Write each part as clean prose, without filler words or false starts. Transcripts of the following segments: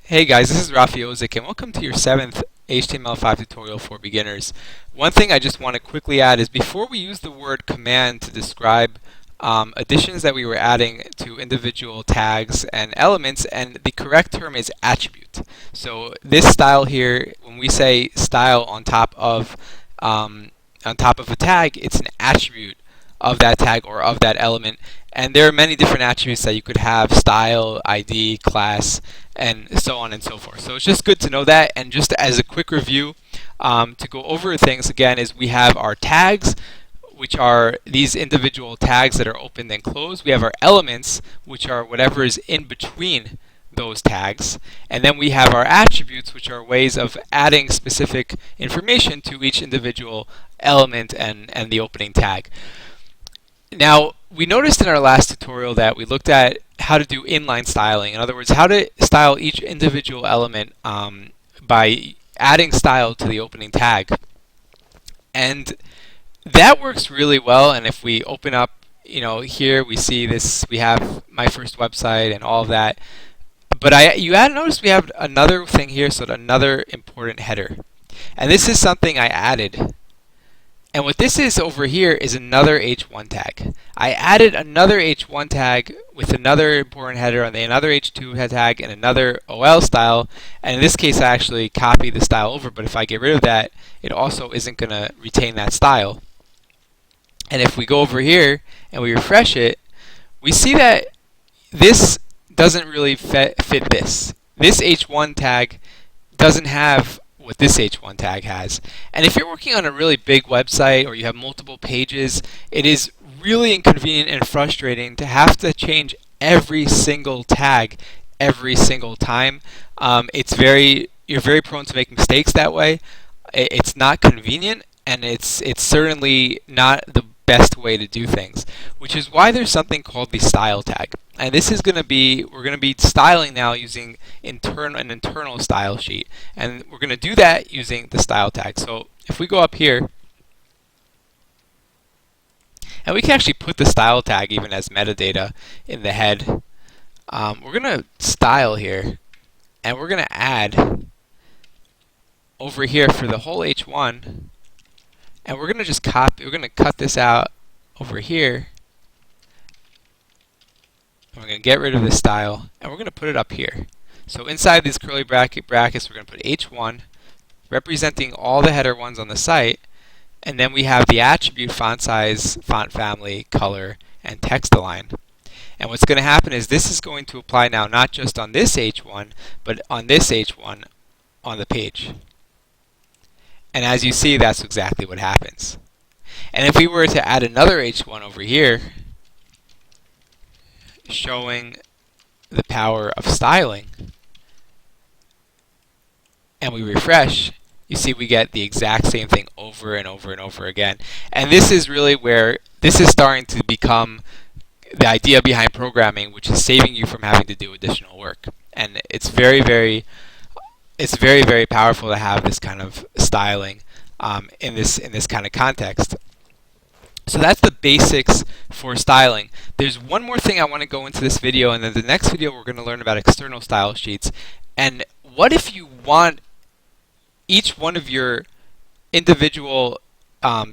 Hey guys, this is Rafi Ozik and welcome to your 7th HTML5 tutorial for beginners. One thing I just want to quickly add is before we use the word command to describe additions that we were adding to individual tags and elements, and the correct term is attribute. So this style here, when we say style on top of a tag, it's an attribute of that tag or of that element. And there are many different attributes that you could have: style, ID, class, and so on and so forth. So it's just good to know that. And just as a quick review, to go over things again, is we have our tags, which are these individual tags that are opened and closed. We have our elements, which are whatever is in between those tags. And then we have our attributes, which are ways of adding specific information to each individual element and the opening tag. Now, we noticed in our last tutorial that we looked at how to do inline styling. In other words, how to style each individual element by adding style to the opening tag. And that works really well. And if we open up, here we see this, we have my first website and all of that. But you notice we have another thing here, so another important header. And this is something I added. And what this is over here is another H1 tag. I added another H1 tag with another important header and another H2 tag and another OL style. And in this case, I actually copied the style over. But if I get rid of that, it also isn't going to retain that style. And if we go over here and we refresh it, we see that this doesn't really fit this. This H1 tag doesn't have what this H1 tag has. And if you're working on a really big website or you have multiple pages, it is really inconvenient and frustrating to have to change every single tag every single time. You're very prone to make mistakes that way. It's not convenient, and it's certainly not the best way to do things, which is why there's something called the style tag. And this is we're going to be styling now using an internal style sheet. And we're going to do that using the style tag. So if we go up here, and we can actually put the style tag even as metadata in the head. We're going to style here, and we're going to add over here for the whole H1. And we're going to just we're going to cut this out over here. And we're going to get rid of this style, and we're going to put it up here. So inside these curly brackets, we're going to put H1, representing all the header ones on the site. And then we have the attribute font size, font family, color, and text align. And what's going to happen is this is going to apply now not just on this H1, but on this H1 on the page. And as you see, that's exactly what happens. And if we were to add another H1 over here, showing the power of styling, and we refresh, you see we get the exact same thing over and over and over again. And this is really where this is starting to become the idea behind programming, which is saving you from having to do additional work. And it's very, very powerful to have this kind of styling in this kind of context. So that's the basics for styling. There's one more thing I want to go into this video, and then the next video we're going to learn about external style sheets. And what if you want each one of your individual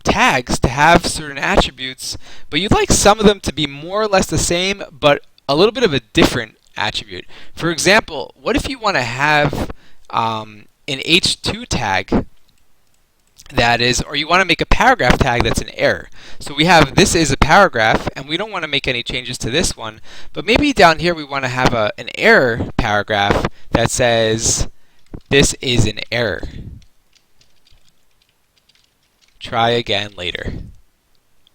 tags to have certain attributes, but you'd like some of them to be more or less the same, but a little bit of a different attribute? For example, what if you want to have an H2 tag that is, or you want to make a paragraph tag that's an error. So we have this is a paragraph, and we don't want to make any changes to this one, but maybe down here we want to have an error paragraph that says this is an error. Try again later.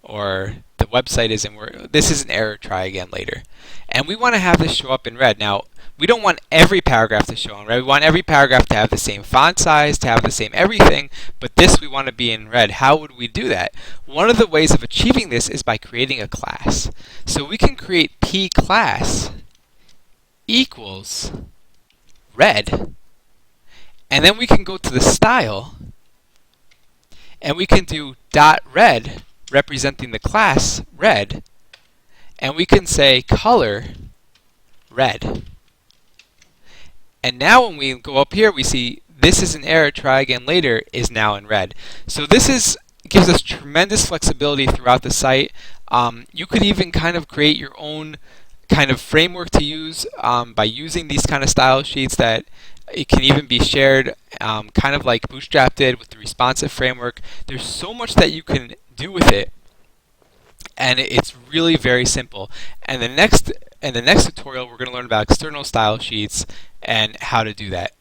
Or the website isn't working. This is an error, try again later. And we want to have this show up in red. Now, we don't want every paragraph to show in red. We want every paragraph to have the same font size, to have the same everything, but this we want to be in red. How would we do that? One of the ways of achieving this is by creating a class. So we can create pClass equals red, and then we can go to the style, and we can do .red, representing the class red, and we can say color red. And now when we go up here, we see this is an error, try again later is now in red. So this gives us tremendous flexibility throughout the site. You could even kind of create your own kind of framework to use by using these kind of style sheets that it can even be shared kind of like Bootstrap did with the responsive framework. There's so much that you can do with it, and it's really very simple. And the next tutorial, we're going to learn about external style sheets and how to do that.